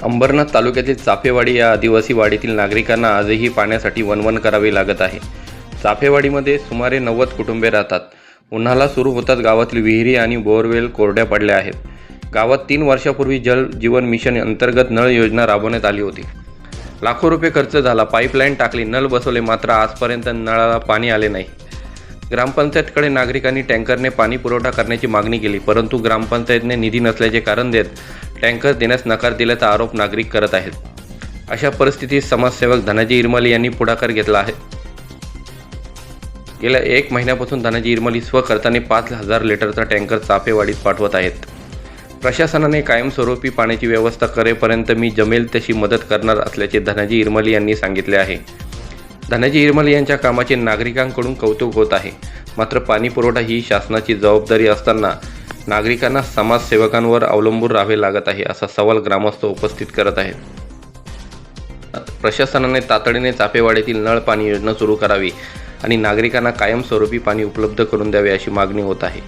अंबरनाथ तालुक्यातील चाफेवाडी या आदिवासी वाडीतील नागरिकांना आजही पाण्यासाठी वणवण करावी लागत आहे। चाफेवाडीमध्ये सुमारे 90 कुटुंबे राहतात। उन्हाळा सुरू होताच गावातील विहिरी आणि बोरवेल कोरड्या पडल्या आहेत। गावात 3 वर्षापूर्वी जल जीवन मिशन अंतर्गत नळ योजना राबवण्यात आली होती। लाखो रुपये खर्च झाला, पाईपलाईन टाकली, नळ बसवले, मात्र आजपर्यंत नळाला पाणी आले नाही। ग्रामपंचायतकडे नागरिकांनी टँकरने पाणी पुरवठा करण्याची मागणी केली, परंतु ग्रामपंचायतने निधी नसल्याचे कारण देत टँकर देण्यास नकार दिल्याचा आरोप नागरिक करत आहेत। अशा परिस्थितीत समाजसेवक धनाजी इरमली यांनी पुढाकार घेतला आहे। गेल्या 1 महिन्यापासून धनाजी इरमली स्वखर्चाने 5,000 लिटरचा टँकर चाफेवाडीत पाठवत आहेत। प्रशासनाने कायमस्वरूपी पाण्याची व्यवस्था करेपर्यंत मी जमेल तशी मदत करणार असल्याचे धनाजी इरमली यांनी सांगितले आहे। धनाजी इरमली यांच्या कामाचे नागरिकांकडून कौतुक होत आहे, मात्र पाणी पुरवठा ही शासनाची जबाबदारी असताना नागरिकांना समाजसेवकांवर अवलंबून राहावे लागत आहे, असा सवाल ग्रामस्थ उपस्थित करत आहेत। प्रशासनाने तातडीने चाफेवाडीतील नळ पाणी योजना सुरू करावी आणि नागरिकांना कायमस्वरूपी पाणी उपलब्ध करून द्यावे अशी मागणी होत आहे।